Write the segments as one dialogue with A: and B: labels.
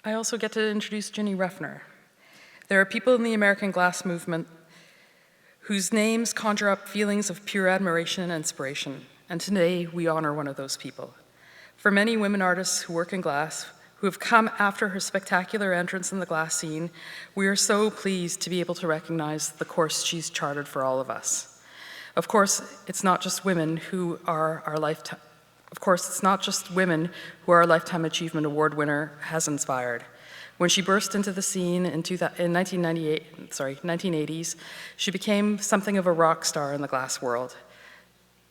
A: I also get to introduce Ginny Ruffner. There are people in the American glass movement whose names conjure up feelings of pure admiration and inspiration, and today we honor one of those people. For many women artists who work in glass, who have come after her spectacular entrance in the glass scene, we are so pleased to be able to recognize the course she's charted for all of us. Of course, it's not just women who are our lifetime Achievement Award winner has inspired. When she burst into the scene in 1980s, she became something of a rock star in the glass world.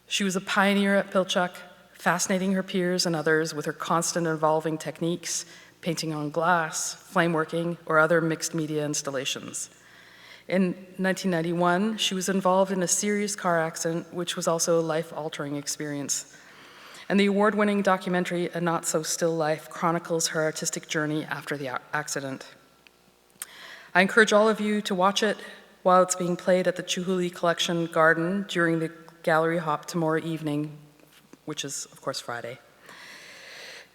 A: She was a pioneer at Pilchuck, fascinating her peers and others with her constant evolving techniques, painting on glass, flame working, or other mixed media installations. In 1991, she was involved in a serious car accident, which was also a life-altering experience. And the award-winning documentary, A Not So Still Life, chronicles her artistic journey after the accident. I encourage all of you to watch it while it's being played at the Chihuly Collection Garden during the gallery hop tomorrow evening, which is, of course, Friday.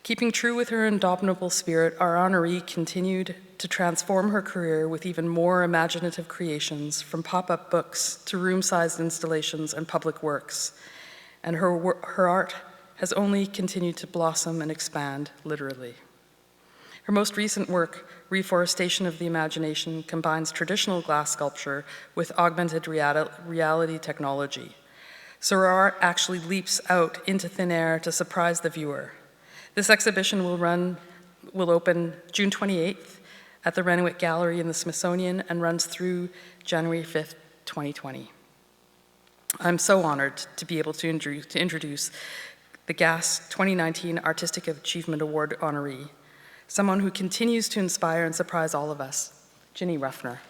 A: Keeping true with her indomitable spirit, our honoree continued to transform her career with even more imaginative creations, from pop-up books to room-sized installations and public works. And her art has only continued to blossom and expand, literally. Her most recent work, Reforestation of the Imagination, combines traditional glass sculpture with augmented reality technology. So her art actually leaps out into thin air to surprise the viewer. This exhibition will open June 28th at the Renwick Gallery in the Smithsonian and runs through January 5th, 2020. I'm so honored to be able to introduce the GAS 2019 Artistic Achievement Award honoree, someone who continues to inspire and surprise all of us, Ginny Ruffner.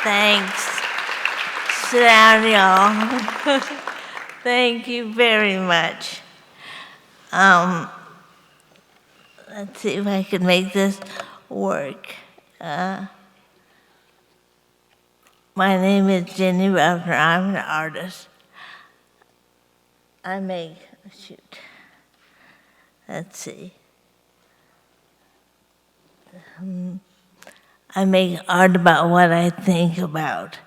B: Thanks. Sit down, y'all. Thank you very much. Let's see if I can make this work. My name is Ginny Ruffner. I'm an artist. Let's see. I make art about what I think about.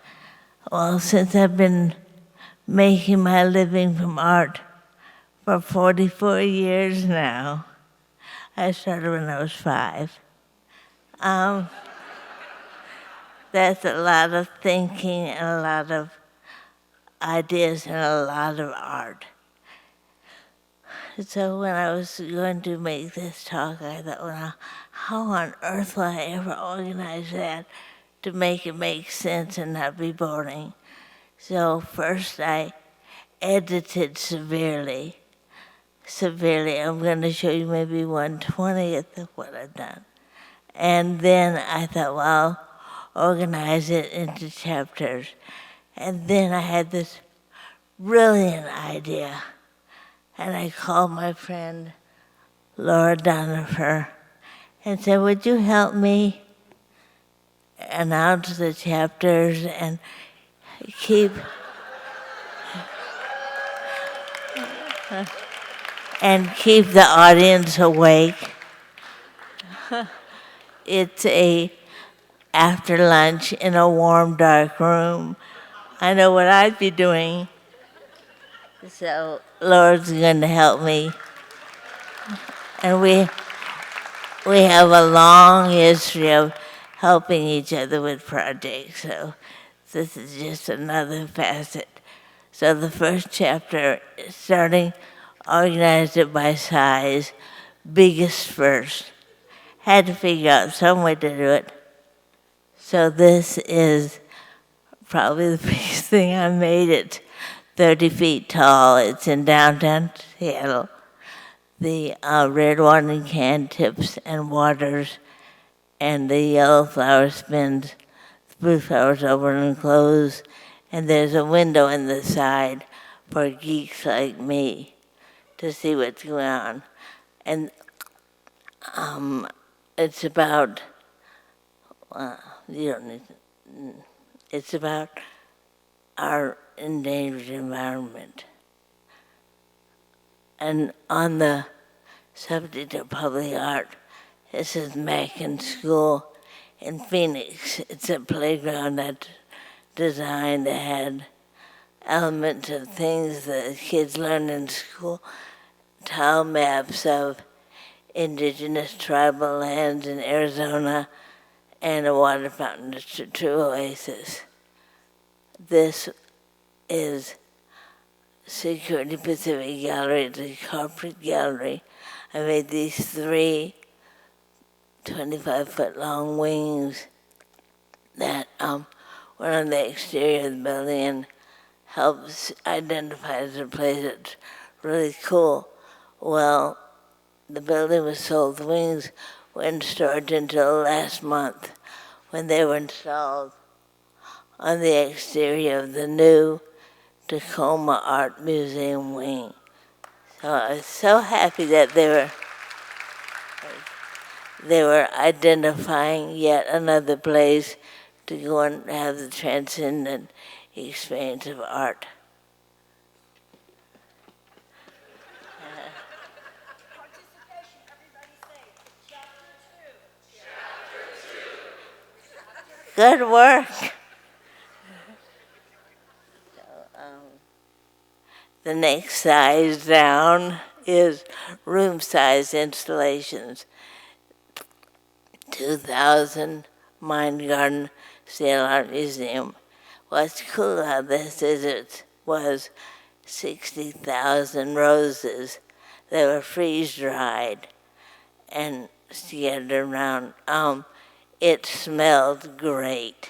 B: Well, since I've been making my living from art for 44 years now, I started when I was 5. That's a lot of thinking and a lot of ideas and a lot of art. So when I was going to make this talk, I thought, well, how on earth will I ever organize that to make it make sense and not be boring? So first I edited severely. I'm going to show you maybe 1/20th of what I've done. And then I thought, well, organize it into chapters. And then I had this brilliant idea. And I called my friend Laura Donofer and said, would you help me announce the chapters and keep the audience awake? It's after lunch in a warm, dark room. I know what I'd be doing. So Laura's going to help me. And we have a long history of helping each other with projects, so this is just another facet. So the first chapter, organized it by size, biggest first. Had to figure out some way to do it. So this is probably the biggest thing I made. It 30 feet tall. It's in downtown Seattle. The red warning can tips and waters, and the yellow flower spins, the blue flowers open and close, and there's a window in the side for geeks like me. to see what's going on. And it's about, you don't need to, it's about our endangered environment. And on the subject of public art, this is Mackin School in Phoenix. It's a playground that's designed that had elements of things that kids learn in school, tile maps of indigenous tribal lands in Arizona, and a water fountain, a true oasis. This is Security Pacific Gallery. It's a corporate gallery. I made these 3 25-foot long wings that were on the exterior of the building and helps identify the place that's really cool. Well, the building was sold. The wings were in storage until last month when they were installed on the exterior of the new Tacoma Art Museum wing. So I was so happy that they were identifying yet another place to go and have the transcendent experience of art. Good work. The next size down is room size installations. 2000 Mind Garden State Art Museum. What's cool about this is it was 60,000 roses that were freeze-dried and scattered around. It smelled great.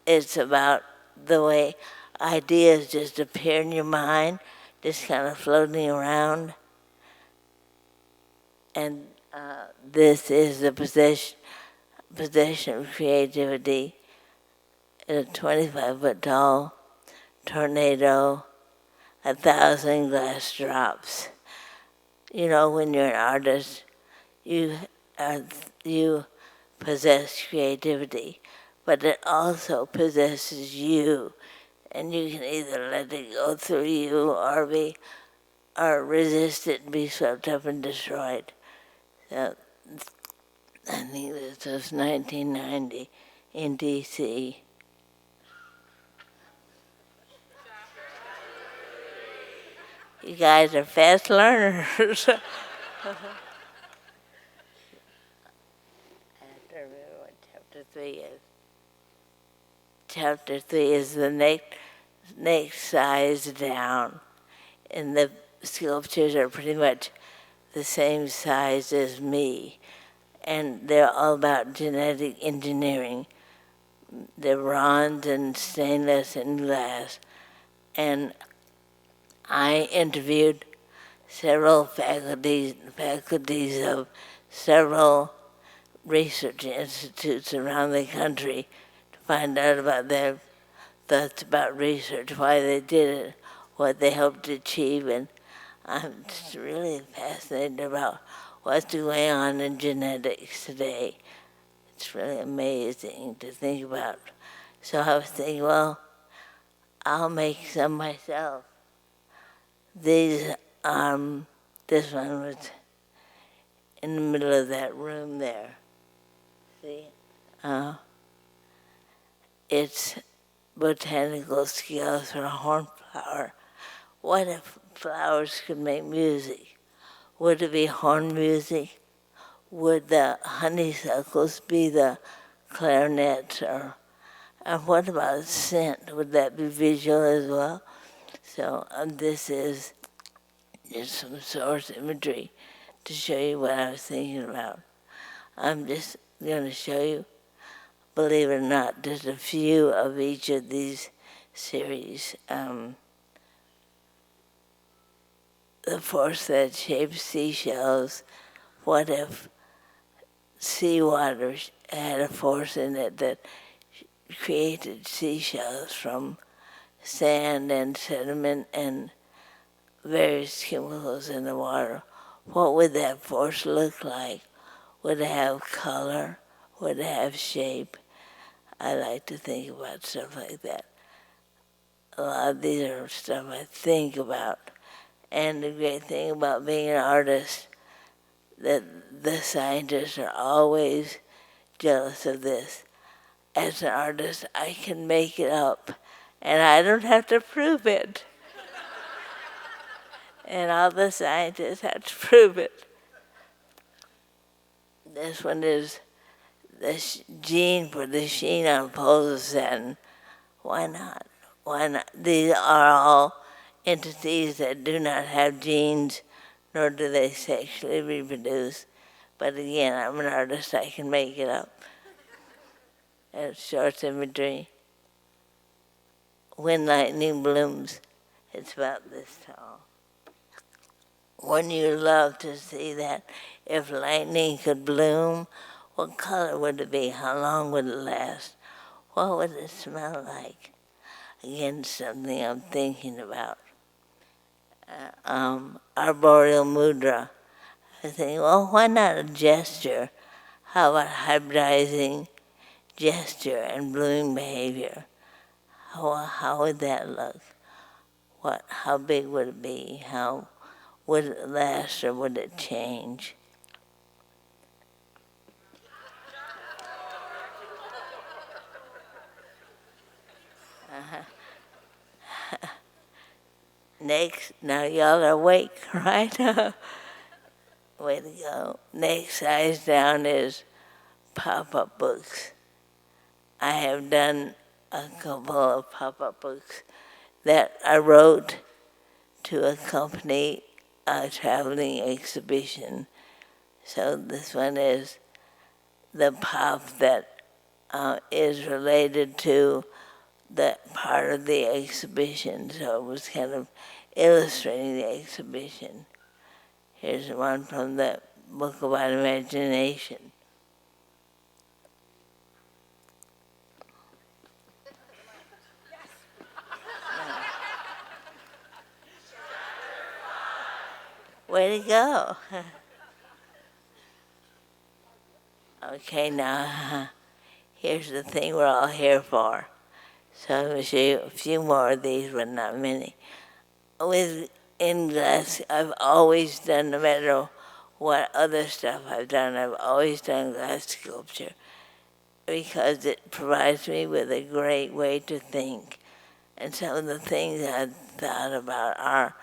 B: It's about the way ideas just appear in your mind, just kind of floating around. And this is the possession of creativity. A 25-foot tall tornado, 1,000 glass drops. You know, when you're an artist, you possess creativity, but it also possesses you, and you can either let it go through you or resist it and be swept up and destroyed. So I think this was 1990 in D.C. You guys are fast learners. I have to remember what chapter 3 is. Chapter 3 is the next size down, and the sculptures are pretty much the same size as me, and they're all about genetic engineering. They're bronze and stainless and glass, and I interviewed several faculties of several research institutes around the country to find out about their thoughts about research, why they did it, what they hoped to achieve, and I'm just really fascinated about what's going on in genetics today. It's really amazing to think about. So I was thinking, well, I'll make some myself. These, this one was in the middle of that room there. See? It's botanical scales for a hornflower. What if flowers could make music? Would it be horn music? Would the honeysuckles be the clarinets? And what about scent? Would that be visual as well? So this is just some source imagery to show you what I was thinking about. I'm just going to show you, believe it or not, just a few of each of these series. The force that shapes seashells. What if seawater had a force in it that created seashells from sand and sediment and various chemicals in the water, what would that force look like? Would it have color? Would it have shape? I like to think about stuff like that. A lot of these are stuff I think about. And the great thing about being an artist, that the scientists are always jealous of this. As an artist, I can make it up, and I don't have to prove it. And all the scientists have to prove it. This one is the gene for the sheen on poles satin. Why not? Why not? These are all entities that do not have genes, nor do they sexually reproduce. But again, I'm an artist, I can make it up. And short symmetry. When lightning blooms, it's about this tall. Wouldn't you love to see that? If lightning could bloom, what color would it be? How long would it last? What would it smell like? Again, something I'm thinking about. Arboreal mudra. I think, well, why not a gesture? How about hybridizing gesture and blooming behavior? How would that look? How big would it be? How would it last, or would it change? Next, now y'all are awake, right? Way to go. Next size down is pop-up books. I have done a couple of pop-up books that I wrote to accompany a traveling exhibition. So this one is the pop that is related to that part of the exhibition. So it was kind of illustrating the exhibition. Here's one from the book about imagination. Way to go. Okay, now here's the thing we're all here for. So I'm going to show you a few more of these, but not many. In glass, I've always done, no matter what other stuff I've done, I've always done glass sculpture because it provides me with a great way to think. And some of the things I've thought about are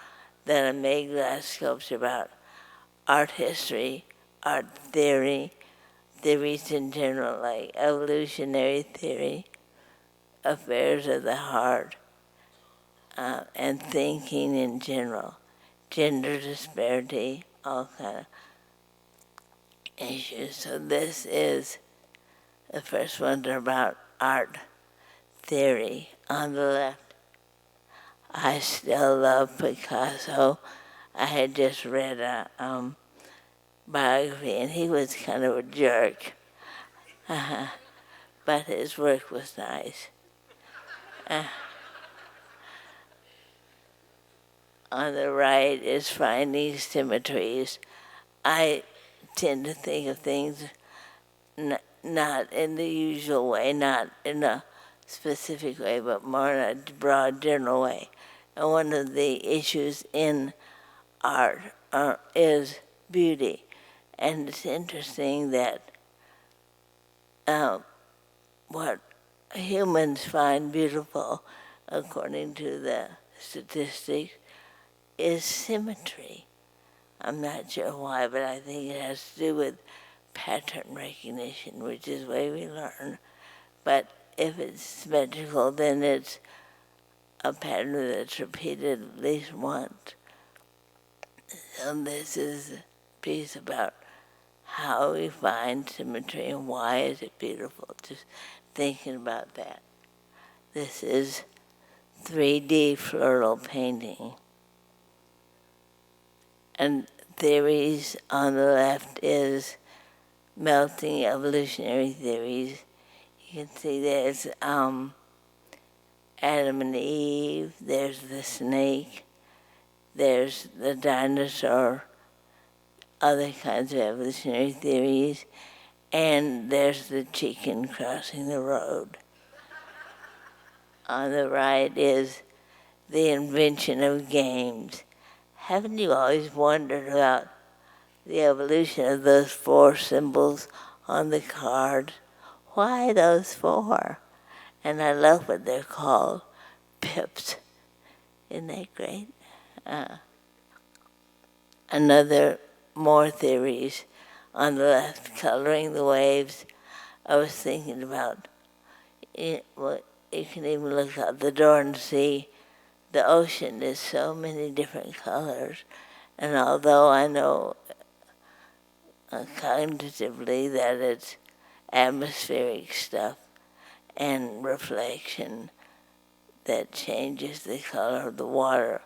B: that I made glass sculpture about art history, art theory, theories in general, like evolutionary theory, affairs of the heart, and thinking in general, gender disparity, all kind of issues. So this is the first ones are about art theory. On the left, I still love Picasso. I had just read a biography, and he was kind of a jerk, but his work was nice. On the right is finding symmetries. I tend to think of things not in the usual way, not in a specific way, but more in a broad, general way. And one of the issues in art is beauty. And it's interesting that what humans find beautiful, according to the statistics, is symmetry. I'm not sure why, but I think it has to do with pattern recognition, which is the way we learn. But if it's symmetrical, then it's a pattern that's repeated at least once. So this is a piece about how we find symmetry and why is it beautiful. Just thinking about that. This is 3D floral painting. And theories on the left is melting evolutionary theories. You can see there's Adam and Eve, there's the snake, there's the dinosaur, other kinds of evolutionary theories, and there's the chicken crossing the road. On the right is the invention of games. Haven't you always wondered about the evolution of those 4 symbols on the card? Why those 4? And I love what they're called, pips. Isn't that great? More theories on the left, coloring the waves. I was thinking about it. Well, you can even look out the door and see the ocean is so many different colors. And although I know cognitively that it's atmospheric stuff and reflection that changes the color of the water,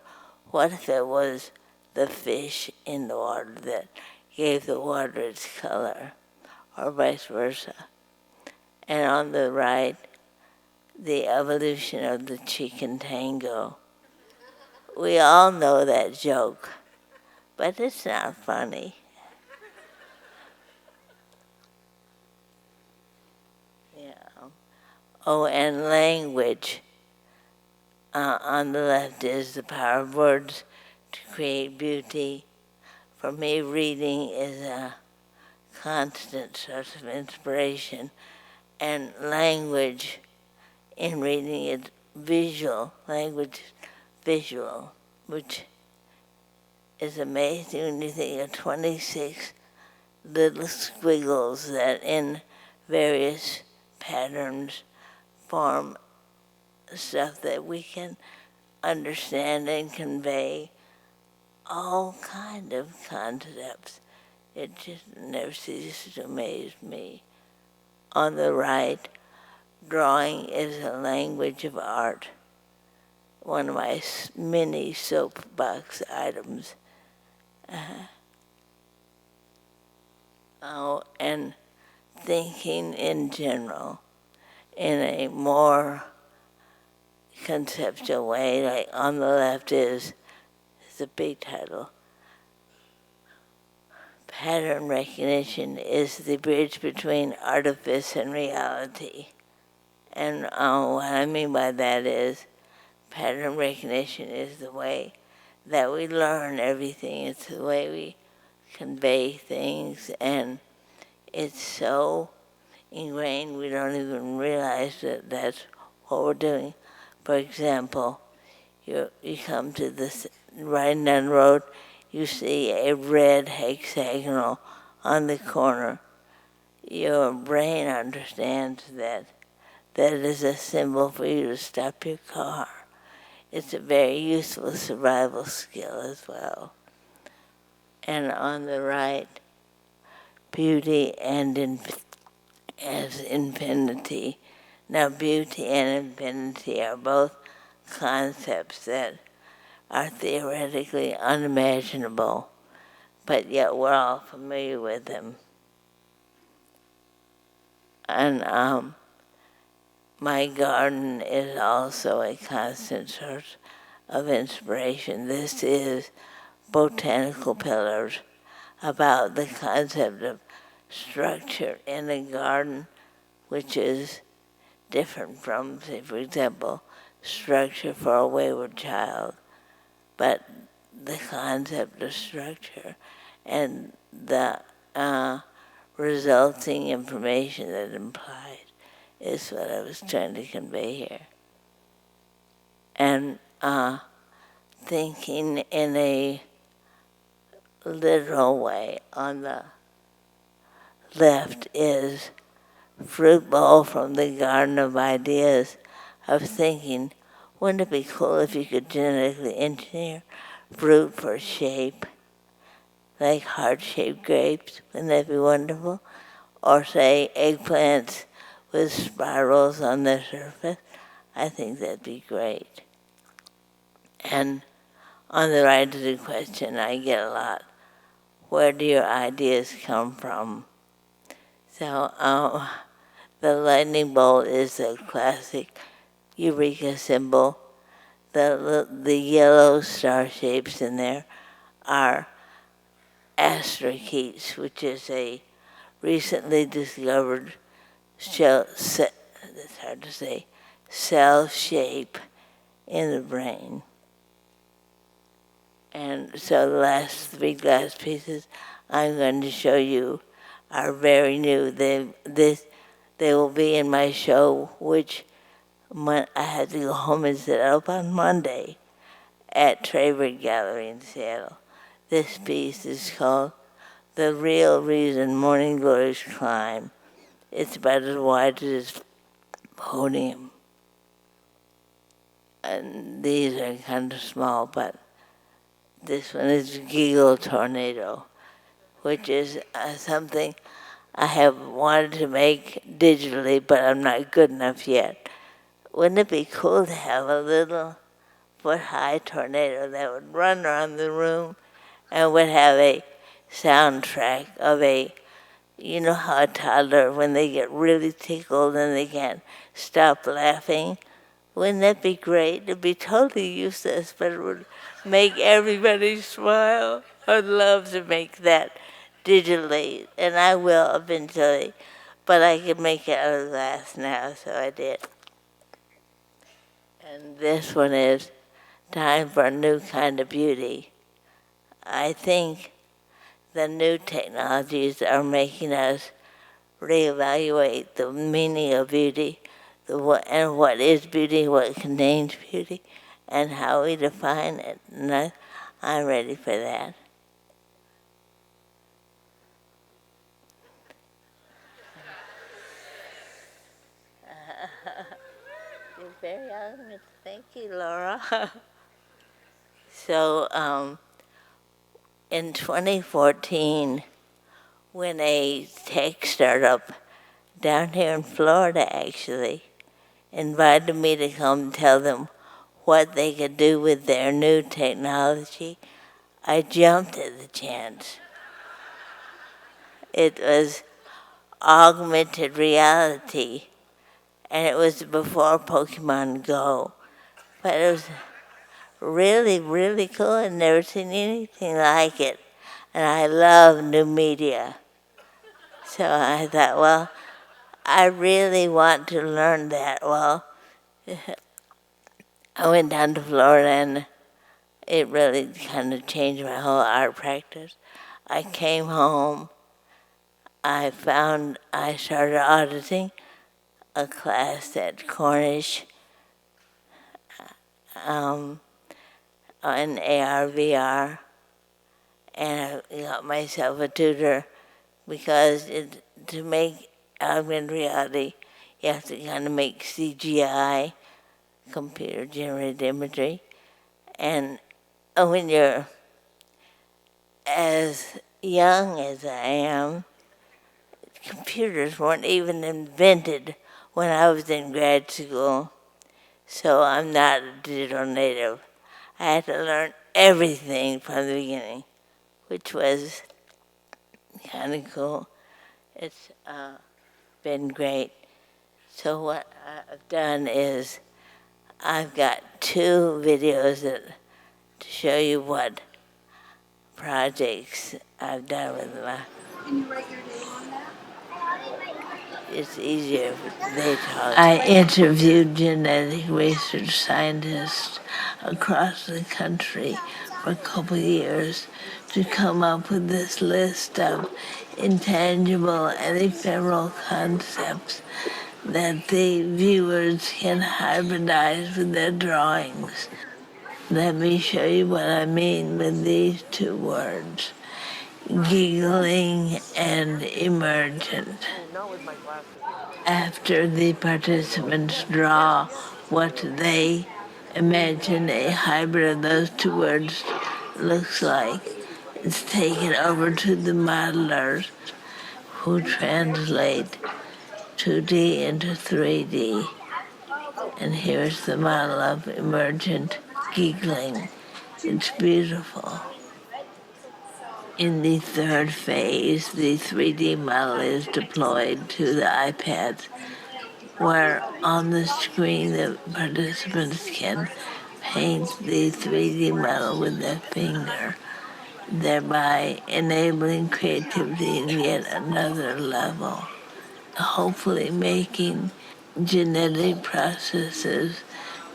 B: what if it was the fish in the water that gave the water its color, or vice versa? And on the right, the evolution of the chicken tango. We all know that joke, but it's not funny. Yeah. Oh, and language. On the left is the power of words to create beauty. For me, reading is a constant source of inspiration, and language in reading is visual. Language is visual, which is amazing when you think of 26 little squiggles that in various patterns form stuff that we can understand and convey all kind of concepts. It just never ceases to amaze me. On the right, drawing is a language of art. One of my mini soapbox items. Oh, and thinking in general in a more conceptual way, like on the left is the big title. Pattern recognition is the bridge between artifice and reality. And what I mean by that is pattern recognition is the way that we learn everything. It's the way we convey things, and it's so ingrained we don't even realize that that's what we're doing. For example, you come to this riding down the road, you see a red hexagonal on the corner. Your brain understands that that is a symbol for you to stop your car. It's a very useful survival skill as well. And on the right, beauty and as infinity. Now, beauty and infinity are both concepts that are theoretically unimaginable, but yet we're all familiar with them. And my garden is also a constant source of inspiration. This is Botanical Pillars, about the concept of structure in a garden, which is different from, say, for example, structure for a wayward child. But the concept of structure and the resulting information that implies is what I was trying to convey here. And thinking in a literal way on the left is fruit bowl from the garden of ideas of thinking. Wouldn't it be cool if you could genetically engineer fruit for shape, like heart-shaped grapes? Wouldn't that be wonderful? Or say eggplants with spirals on the surface. I think that'd be great. And on the right of the question I get a lot, where do your ideas come from? So the lightning bolt is a classic eureka symbol. The yellow star shapes in there are astrokeets, which is a recently discovered it's hard to say, cell shape in the brain. And so the last 3 glass pieces I'm going to show you are very new. They will be in my show, which I had to go home and set up on Monday at Traver Gallery in Seattle. This piece is called The Real Reason Morning Glories Climb. It's about as wide as this podium. And these are kind of small, but this one is Giggle Tornado, which is something I have wanted to make digitally, but I'm not good enough yet. Wouldn't it be cool to have a little foot-high tornado that would run around the room and would have a soundtrack of you know how a toddler, when they get really tickled and they can't stop laughing? Wouldn't that be great? It'd be totally useless, but it would make everybody smile. I'd love to make that digitally, and I will eventually, but I can make it out of glass now, so I did. And this one is Time for a New Kind of Beauty. I think the new technologies are making us reevaluate the meaning of beauty, and what is beauty, what contains beauty, and how we define it. And I'm ready for that. You're very young. Thank you, Laura. So, in 2014, when a tech startup down here in Florida actually invited me to come tell them what they could do with their new technology, I jumped at the chance. It was augmented reality, and it was before Pokemon Go. But it was really, really cool. I'd never seen anything like it. And I love new media. So I thought, well, I really want to learn that. Well, I went down to Florida and it really kind of changed my whole art practice. I came home, I started auditing a class at Cornish on AR/VR, and I got myself a tutor because to make augmented reality, you have to kind of make CGI, computer-generated imagery, and when you're as young as I am, computers weren't even invented when I was in grad school, so I'm not a digital native. I had to learn everything from the beginning, which was kind of cool. It's been great. So what I've done is I've got 2 videos to show you what projects I've done with my. Can you write your name on that? It's easier if they talk. I interviewed genetic research scientists across the country for a couple of years to come up with this list of intangible and ephemeral concepts that the viewers can hybridize with their drawings. Let me show you what I mean with these 2 words, giggling and emergent. After the participants draw what they imagine a hybrid of those 2 words looks like, it's taken over to the modelers who translate 2D into 3D. And here's the model of emergent giggling. It's beautiful. In the 3rd phase, the 3D model is deployed to the iPads, where on the screen the participants can paint the 3D model with their finger, thereby enabling creativity in yet another level, hopefully making genetic processes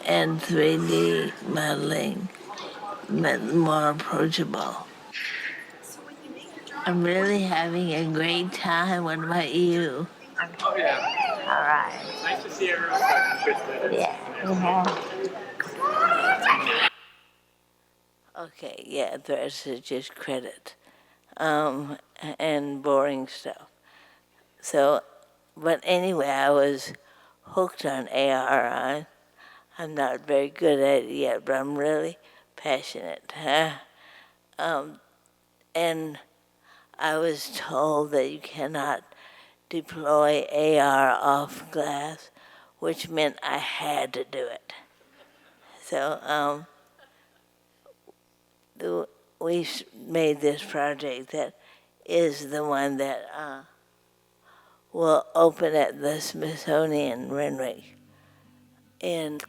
B: and 3D modeling more approachable. I'm really having a great time. What about you?
C: Oh yeah.
B: All right.
C: It's nice to see everyone's interested.
B: Yeah. Okay, yeah, the rest is just credit and boring stuff. So, but anyway, I was hooked on AR. I'm not very good at it yet, but I'm really passionate. And I was told that you cannot deploy AR off glass, which meant I had to do it. So we made this project that is the one that will open at the Smithsonian Renwick on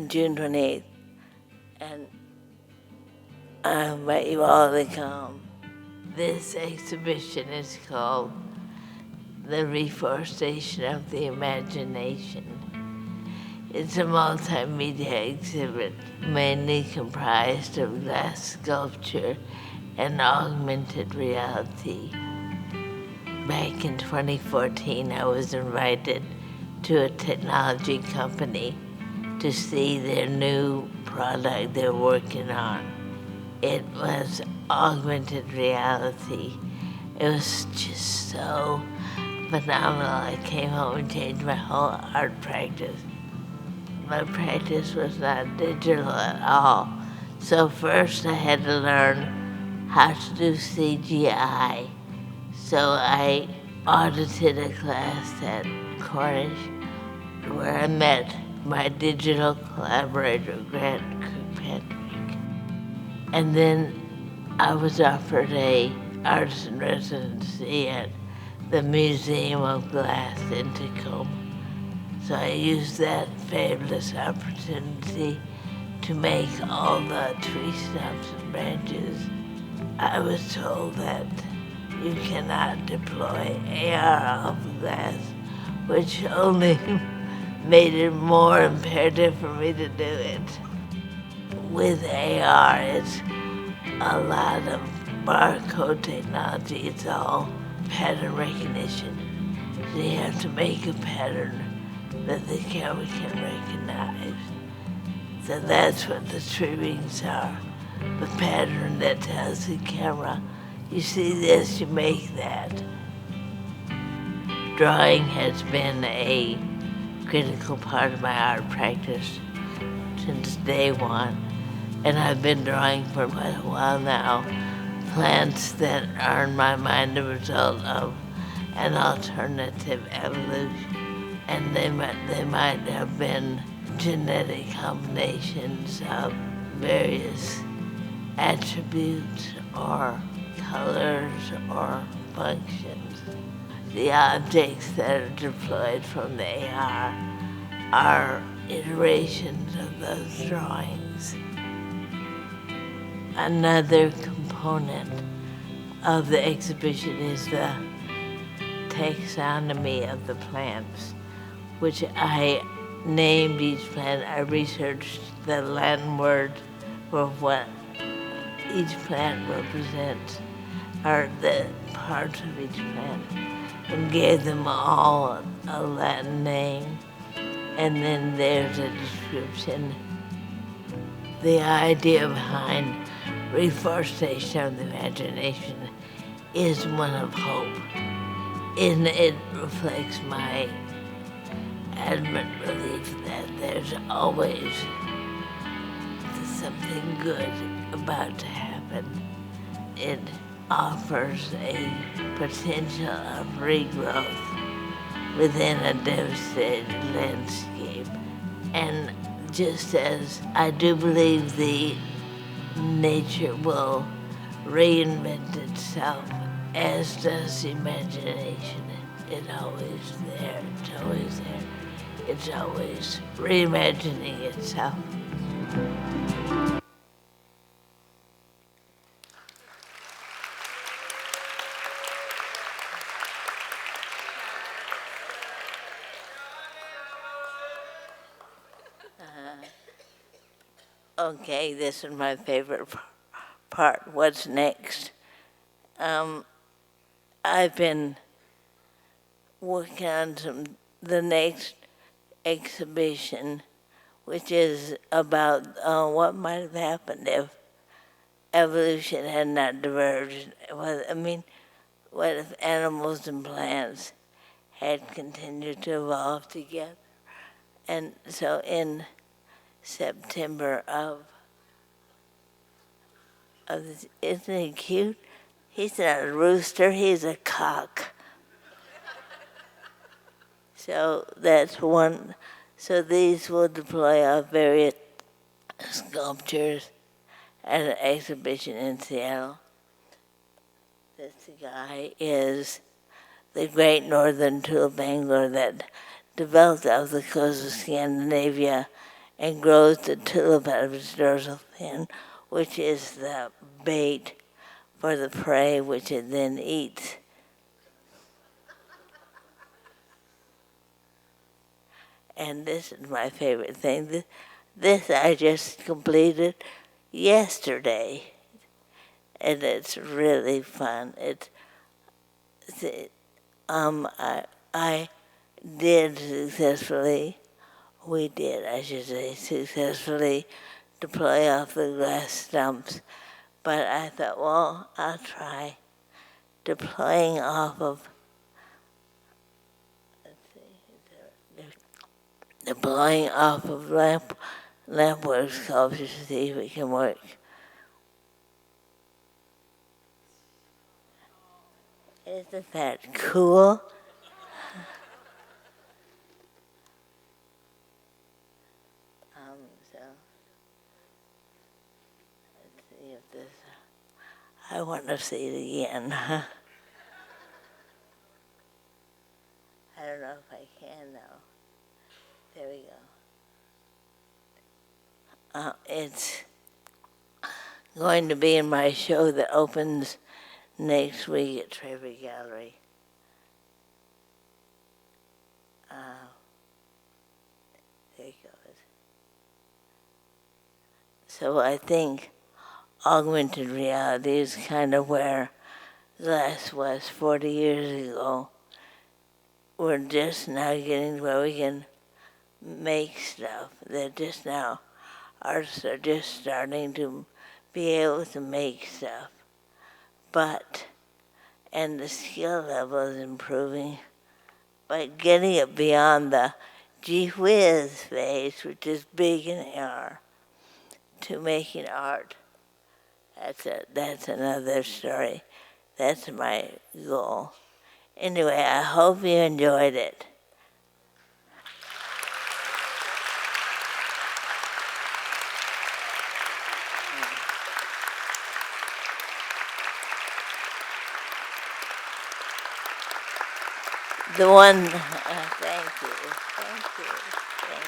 B: June 28th. And I invite you all to come. This exhibition is called The Reforestation of the Imagination. It's a multimedia exhibit mainly comprised of glass sculpture and augmented reality. Back in 2014, I was invited to a technology company to see their new product they're working on. It was augmented reality. It was just so phenomenal. I came home and changed my whole art practice. My practice was not digital at all. So first I had to learn how to do CGI. So I audited a class at Cornish where I met my digital collaborator, Grant Kirkpatrick. And then I was offered a artist in residency at the Museum of Glass in Tacoma. So I used that fabulous opportunity to make all the tree stumps and branches. I was told that you cannot deploy AR off glass, which only made it more imperative for me to do it. With AR, it's a lot of barcode technology. It's all pattern recognition. So you have to make a pattern that the camera can recognize. So that's what the tree rings are. The pattern that tells the camera, you see this, you make that. Drawing has been a critical part of my art practice since day one. And I've been drawing for quite a while now. Plants that are in my mind the result of an alternative evolution. And they might have been genetic combinations of various attributes or colors or functions. The objects that are deployed from the AR are iterations of those drawings. Another component of the exhibition is the taxonomy of the plants, which I named each plant. I researched the Latin word for what each plant represents, or the parts of each plant, and gave them all a Latin name. And then there's a description. The idea behind reforestation of the imagination is one of hope. And it reflects my adamant belief that there's always something good about to happen. It offers a potential of regrowth within a devastated landscape. And just as I do believe the nature will reinvent itself, as does imagination. It's always there, it's always there. It's always reimagining itself. Okay, this is my favorite part. What's next? I've been working on the next exhibition, which is about what might have happened if evolution had not diverged. What if animals and plants had continued to evolve together? And so in September isn't he cute? He's not a rooster, he's a cock. So that's one. So these will deploy off various sculptures at an exhibition in Seattle. This guy is the great northern tulip angler that developed off the coast of Scandinavia and grows the tulip out of its dorsal fin, which is the bait for the prey, which it then eats. And this is my favorite thing. This I just completed yesterday, and it's really fun. I did successfully, we did, I should say, successfully deploy off the glass stumps. But I thought, well, I'll try deploying off of, deploying off of lampwork sculptures to see if it can work. Isn't that cool? So let's see if this. I want to see it again. I don't know if I can now. There we go. It's going to be in my show that opens next week at Trevi Gallery. There it goes. So I think augmented reality is kind of where glass was 40 years ago. We're just now getting where we can make stuff. They're just now, artists are just starting to be able to make stuff. And the skill level is improving, but getting it beyond the gee whiz phase, which is big in AR, to making art. That's another story. That's my goal. Anyway, I hope you enjoyed it. The one, thank you, thank you, thank you.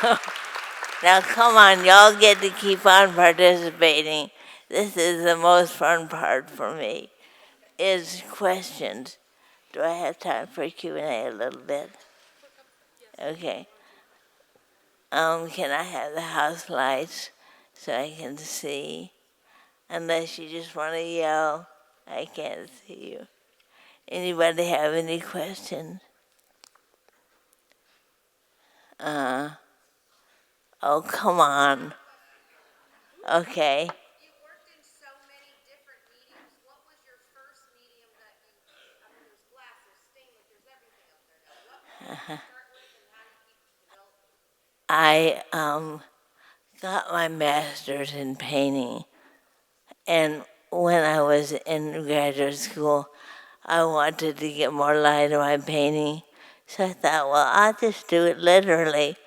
B: Thanks. Now come on, y'all get to keep on participating. This is the most fun part for me, is questions. Do I have time for Q&A a little bit? Okay. Can I have the house lights so I can see? Unless you just want to yell, I can't see you. Anybody have any questions? Oh, come on. Okay.
D: You worked in so many different mediums. What was your first medium that there's glass, there's stainless, there's everything up there now. What did you start with and how do you keep developing?
B: I got my master's in painting, and when I was in graduate school, I wanted to get more light on my painting. So I thought, well, I'll just do it literally.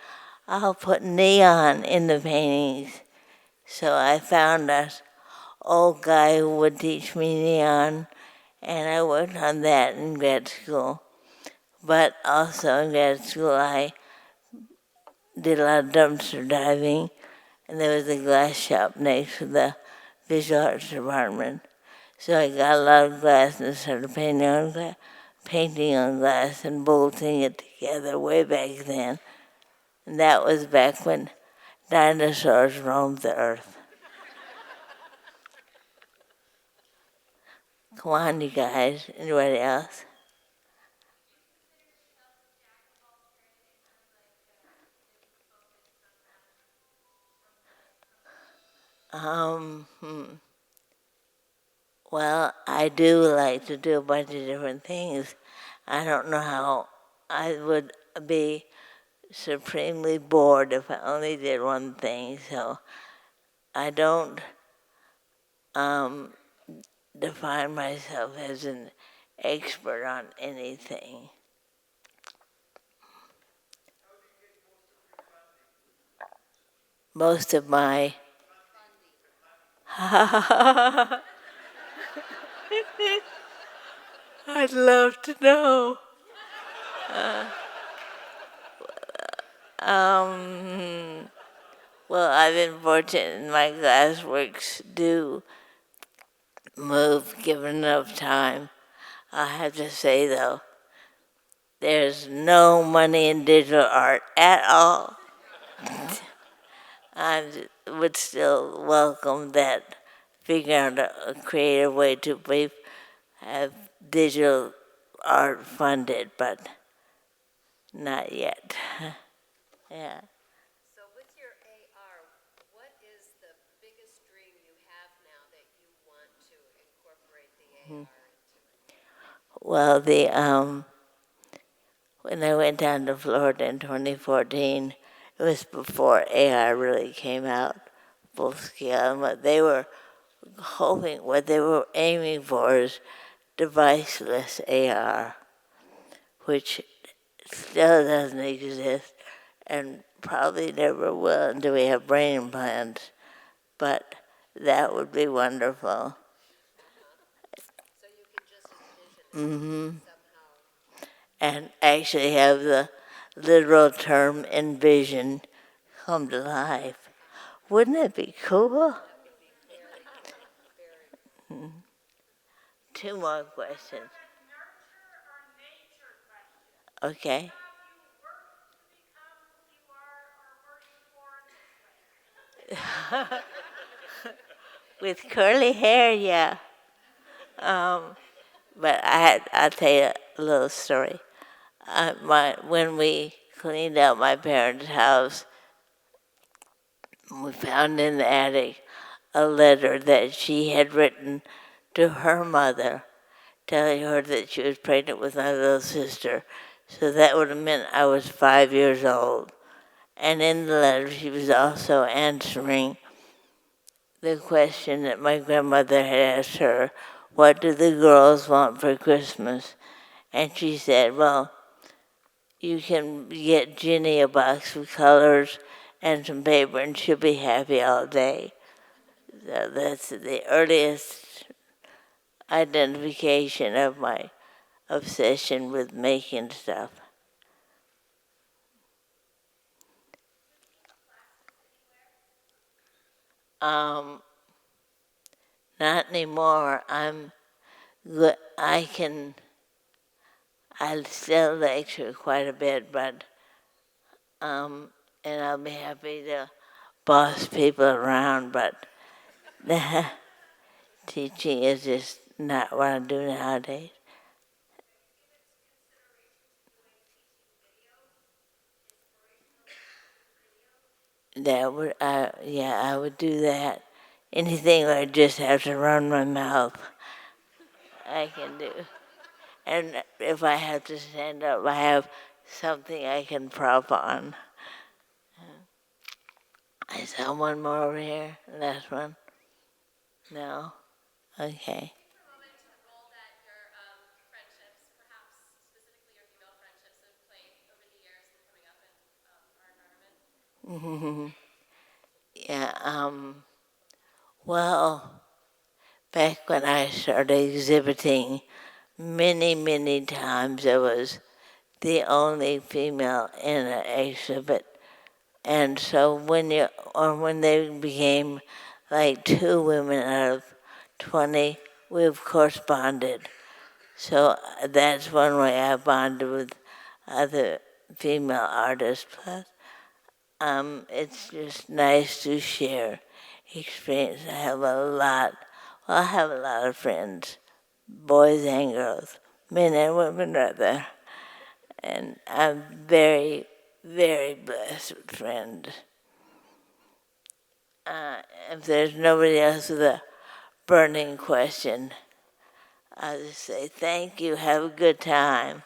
B: I'll put neon in the paintings. So I found an old guy who would teach me neon, and I worked on that in grad school. But also in grad school, I did a lot of dumpster diving, and there was a glass shop next to the visual arts department. So I got a lot of glass and started painting on glass and bolting it together way back then. And that was back when dinosaurs roamed the earth. Come on, you guys. Anybody else? Um, hmm. Well, I do like to do a bunch of different things. I don't know how I would be supremely bored if I only did one thing, so I don't define myself as an expert on anything. Most of my I'd love to know. Well, I've been fortunate and my glassworks do move given enough time. I have to say though, there's no money in digital art at all. I would still welcome that, figuring out a creative way to have digital art funded, but not yet. Yeah.
D: So with your AR, what is the biggest dream you have now that you want to incorporate the AR into it?
B: Well, when I went down to Florida in 2014, it was before AR really came out full scale. And what they were hoping, what they were aiming for is deviceless AR, which still doesn't exist and probably never will until we have brain implants. But that would be wonderful.
D: So you can just envision it somehow.
B: And actually have the literal term envision come to life. Wouldn't it be cool? Two more questions. Okay. With curly hair, yeah. But I'll tell you a little story. When we cleaned out my parents' house, we found in the attic a letter that she had written to her mother, telling her that she was pregnant with my little sister. So that would have meant I was 5 years old. And in the letter, she was also answering the question that my grandmother had asked her, what do the girls want for Christmas? And she said, well, you can get Ginny a box of colors and some paper and she'll be happy all day. So that's the earliest identification of my obsession with making stuff. Not anymore. I'm good. I still lecture quite a bit, but and I'll be happy to boss people around, but teaching is just not what I do nowadays. I would do that. Anything where I just have to run my mouth, I can do. And if I have to stand up, I have something I can prop on. I saw one more over here. Last one. No? Okay. Yeah, well, back when I started exhibiting, many times I was the only female in an exhibit. And so when they became like 2 women out of 20, we've corresponded. So that's one way I bonded with other female artists. Plus, it's just nice to share experience. I have a lot of friends, boys and girls, men and women rather. And I'm very, very blessed with friends. If there's nobody else with a burning question, I'll just say thank you, have a good time.